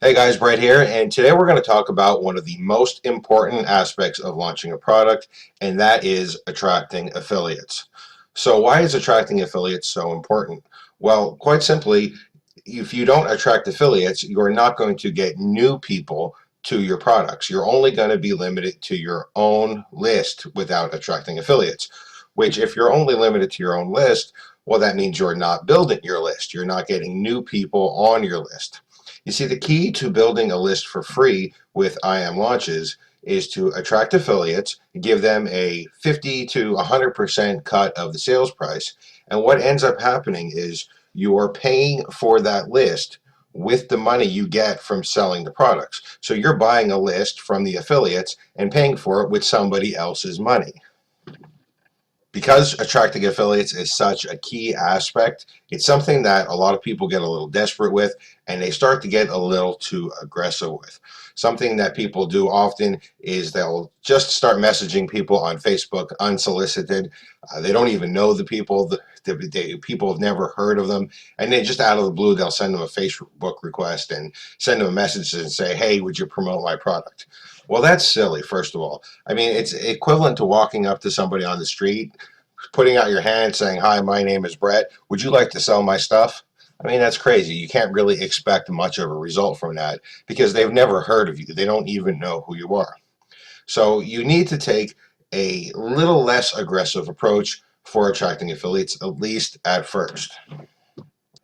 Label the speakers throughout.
Speaker 1: Hey guys, Brett here, and today we're going to talk about one of the most important aspects of launching a product, and that is attracting affiliates. So why is attracting affiliates so important? Well, quite simply, if you don't attract affiliates, you're not going to get new people to your products. You're only going to be limited to your own list without attracting affiliates, which if you're only limited to your own list, well, that means you're not building your list. You're not getting new people on your list. You see, the key to building a list for free with IM launches is to attract affiliates, give them a 50 to 100% cut of the sales price. And what ends up happening is you are paying for that list with the money you get from selling the products. So you're buying a list from the affiliates and paying for it with somebody else's money. Because attracting affiliates is such a key aspect, it's something that a lot of people get a little desperate with and they start to get a little too aggressive with. Something that people do often is they'll just start messaging people on Facebook unsolicited. They don't even know the people. People have never heard of them, and then just out of the blue they'll send them a Facebook request and send them a message and say, hey, would you promote my product? Well, that's silly, first of all. I mean, it's equivalent to walking up to somebody on the street, putting out your hand saying, hi, my name is Brett. Would you like to sell my stuff? I mean, that's crazy. You can't really expect much of a result from that because they've never heard of you. They don't even know who you are. So you need to take a little less aggressive approach for attracting affiliates, at least at first.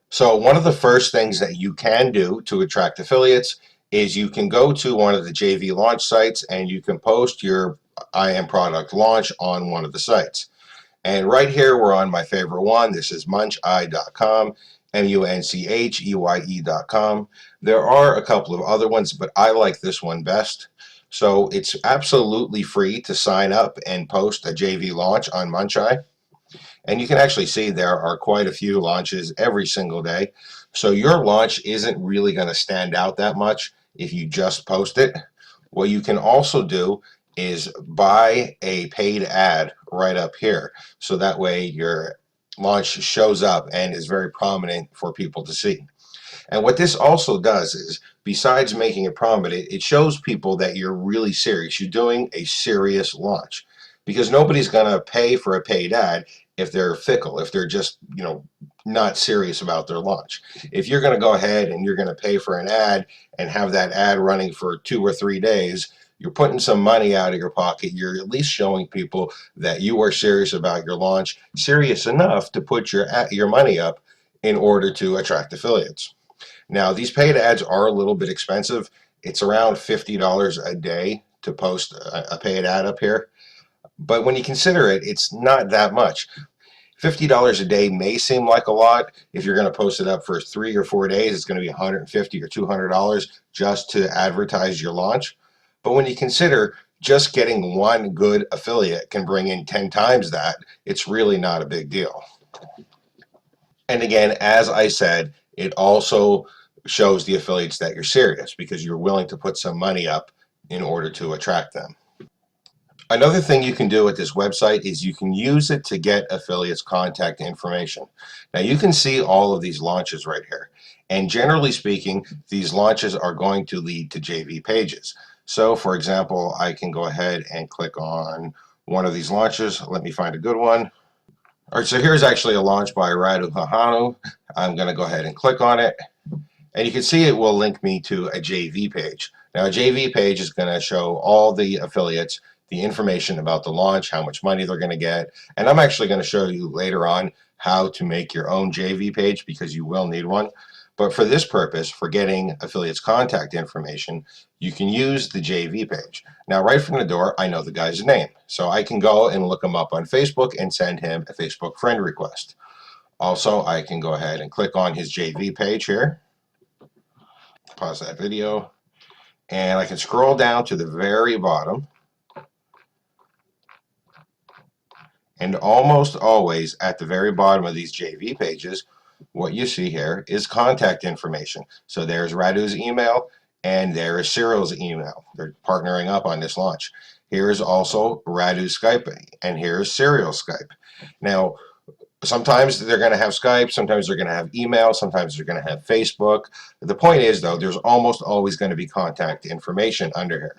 Speaker 1: So one of the first things that you can do to attract affiliates is you can go to one of the JV launch sites and you can post your IM product launch on one of the sites. And right here, we're on my favorite one. This is muncheye.com, muncheye.com. There are a couple of other ones, but I like this one best. So it's absolutely free to sign up and post a JV launch on Muncheye. And you can actually see there are quite a few launches every single day. So your launch isn't really going to stand out that much if you just post it. What you can also do is buy a paid ad right up here. So that way your launch shows up and is very prominent for people to see. And what this also does is, besides making it prominent, it shows people that you're really serious. You're doing a serious launch, because nobody's going to pay for a paid ad if they're fickle, if they're just, not serious about their launch. If you're going to go ahead and you're going to pay for an ad and have that ad running for 2 or 3 days, you're putting some money out of your pocket. You're at least showing people that you are serious about your launch, serious enough to put your money up in order to attract affiliates. Now, these paid ads are a little bit expensive. It's around $50 a day to post a paid ad up here. But when you consider it, it's not that much. $50 a day may seem like a lot. If you're going to post it up for 3 or 4 days, it's going to be $150 or $200 just to advertise your launch. But when you consider just getting one good affiliate can bring in 10 times that, it's really not a big deal. And again, as I said, it also shows the affiliates that you're serious because you're willing to put some money up in order to attract them. Another thing you can do with this website is you can use it to get affiliates' contact information. Now you can see all of these launches right here. And generally speaking, these launches are going to lead to JV pages. So for example, I can go ahead and click on one of these launches. Let me find a good one. All right, so here's actually a launch by Radu Hahanu. I'm going to go ahead and click on it. And you can see it will link me to a JV page. Now a JV page is going to show all the affiliates the information about the launch, how much money they're going to get. And I'm actually going to show you later on how to make your own JV page because you will need one. But for this purpose, for getting affiliates' contact information, you can use the JV page. Now, right from the door, I know the guy's name. So I can go and look him up on Facebook and send him a Facebook friend request. Also, I can go ahead and click on his JV page here. Pause that video. And I can scroll down to the very bottom. And almost always at the very bottom of these JV pages, what you see here is contact information. So there's Radu's email and there is Cyril's email. They're partnering up on this launch. Here is also Radu's Skype and here is Cyril's Skype. Now, Sometimes they're going to have Skype, sometimes they're going to have email, sometimes they're going to have Facebook. The point is, though, there's almost always going to be contact information under here.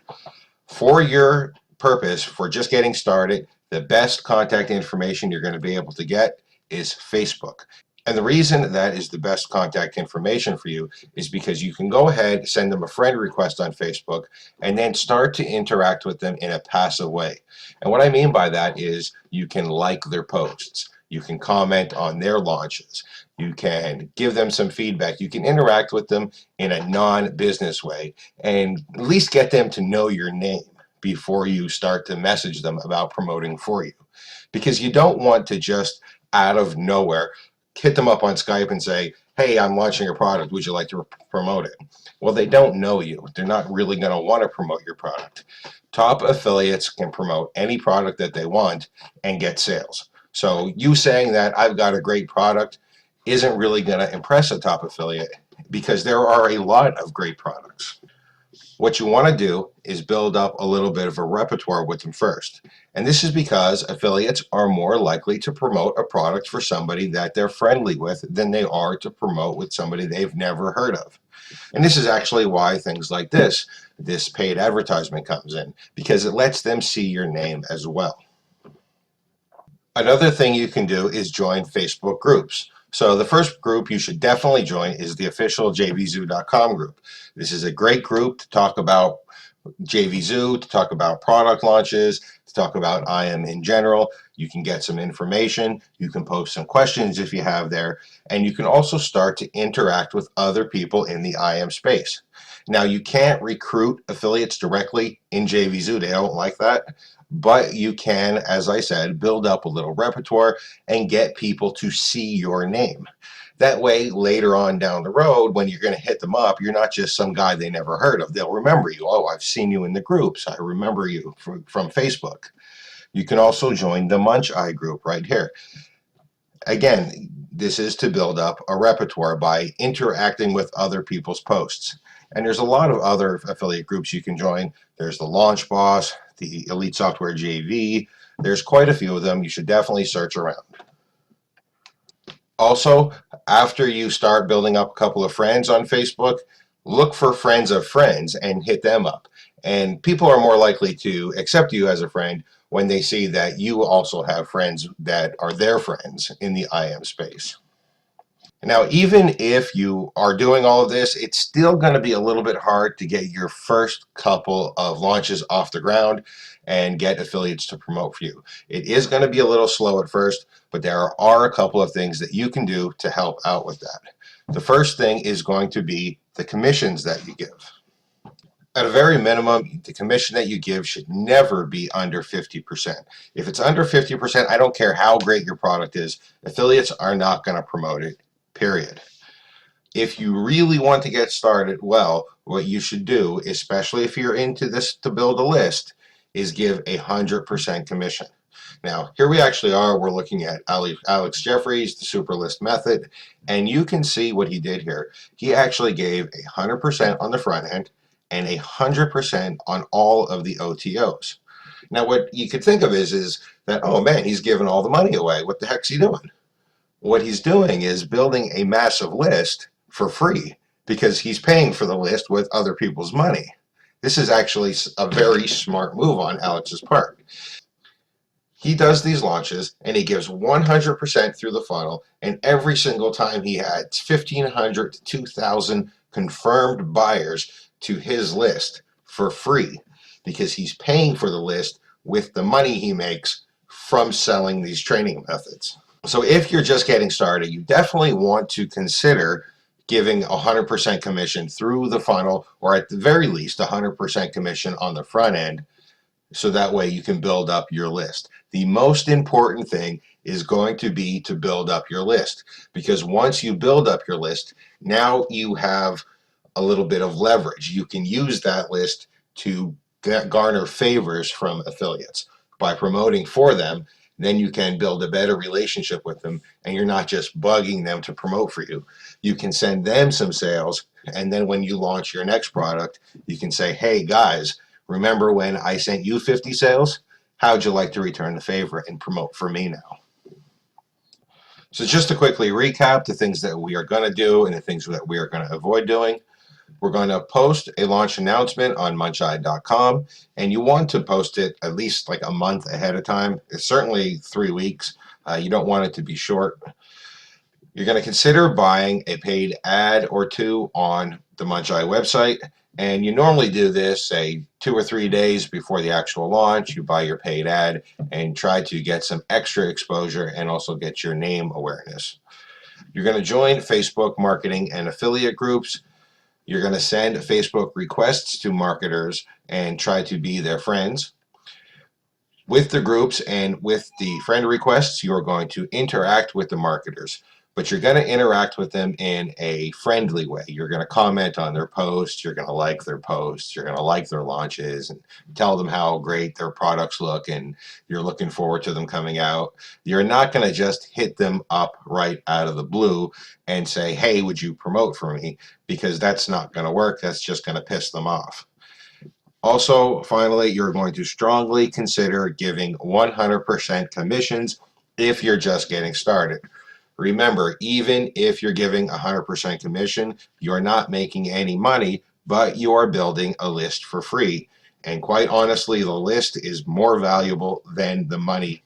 Speaker 1: For your purpose, for just getting started, the best contact information you're going to be able to get is Facebook. And the reason that is the best contact information for you is because you can go ahead, send them a friend request on Facebook, and then start to interact with them in a passive way. And what I mean by that is you can like their posts, you can comment on their launches, you can give them some feedback, you can interact with them in a non-business way, and at least get them to know your name before you start to message them about promoting for you. Because you don't want to just out of nowhere hit them up on Skype and say, hey, I'm launching a product. Would you like to promote it? Well, they don't know you. They're not really going to want to promote your product. Top affiliates can promote any product that they want and get sales. So you saying that I've got a great product isn't really going to impress a top affiliate because there are a lot of great products. What you want to do is build up a little bit of a repertoire with them first. And this is because affiliates are more likely to promote a product for somebody that they're friendly with than they are to promote with somebody they've never heard of. And this is actually why things like this paid advertisement comes in, because it lets them see your name as well. Another thing you can do is join Facebook groups. So the first group you should definitely join is the official jvzoo.com group. This is a great group to talk about JVZoo, to talk about product launches, to talk about IM in general. You can get some information, you can post some questions if you have there, and you can also start to interact with other people in the IM space. Now, you can't recruit affiliates directly in JVZoo, they don't like that, but you can, as I said, build up a little repertoire and get people to see your name. That way, later on down the road, when you're going to hit them up, you're not just some guy they never heard of. They'll remember you. Oh, I've seen you in the groups. I remember you from Facebook. You can also join the Munch Eye group right here. Again, this is to build up a repertoire by interacting with other people's posts. And there's a lot of other affiliate groups you can join. There's the Launch Boss, the Elite Software JV. There's quite a few of them. You should definitely search around. Also, after you start building up a couple of friends on Facebook, look for friends of friends and hit them up. And people are more likely to accept you as a friend when they see that you also have friends that are their friends in the IM space. Now, even if you are doing all of this, it's still going to be a little bit hard to get your first couple of launches off the ground and get affiliates to promote for you. It is going to be a little slow at first, but there are a couple of things that you can do to help out with that. The first thing is going to be the commissions that you give. At a very minimum, the commission that you give should never be under 50%. If it's under 50%, I don't care how great your product is, affiliates are not going to promote it, period. If you really want to get started, well, what you should do, especially if you're into this to build a list, is give 100% commission. Now, here we actually are. We're looking at Alex Jeffries, the super list method, and you can see what he did here. He actually gave 100% on the front end and 100% on all of the OTOs. Now, what you could think of is that, oh man, he's giving all the money away. What the heck's he doing? What he's doing is building a massive list for free because he's paying for the list with other people's money. This is actually a very smart move on Alex's part. He does these launches and he gives 100% through the funnel, and every single time he adds 1,500 to 2,000 confirmed buyers to his list for free because he's paying for the list with the money he makes from selling these training methods. So if you're just getting started, you definitely want to consider giving 100% commission through the funnel, or at the very least 100% commission on the front end, so that way you can build up your list. The most important thing is going to be to build up your list, because once you build up your list, now you have a little bit of leverage. You can use that list to garner favors from affiliates by promoting for them. Then you can build a better relationship with them, and you're not just bugging them to promote for you. You can send them some sales, and then when you launch your next product, you can say, hey guys, remember when I sent you 50 sales? How'd you like to return the favor and promote for me now? So just to quickly recap the things that we are going to do and the things that we are going to avoid doing. We're going to post a launch announcement on muncheye.com, and you want to post it at least like a month ahead of time. It's certainly 3 weeks. You don't want it to be short. You're going to consider buying a paid ad or two on the Muncheye website, and you normally do this, say, 2 or 3 days before the actual launch. You buy your paid ad and try to get some extra exposure and also get your name awareness. You're going to join Facebook marketing and affiliate groups. You're going to send Facebook requests to marketers and try to be their friends. With the groups and with the friend requests, you're going to interact with the marketers, but you're going to interact with them in a friendly way. You're going to comment on their posts, you're going to like their posts, you're going to like their launches and tell them how great their products look and you're looking forward to them coming out. You're not going to just hit them up right out of the blue and say, hey, would you promote for me? Because that's not going to work. That's just going to piss them off. Also, finally, you're going to strongly consider giving 100% commissions if you're just getting started. Remember, even if you're giving 100% commission, you're not making any money, but you are building a list for free. And quite honestly, the list is more valuable than the money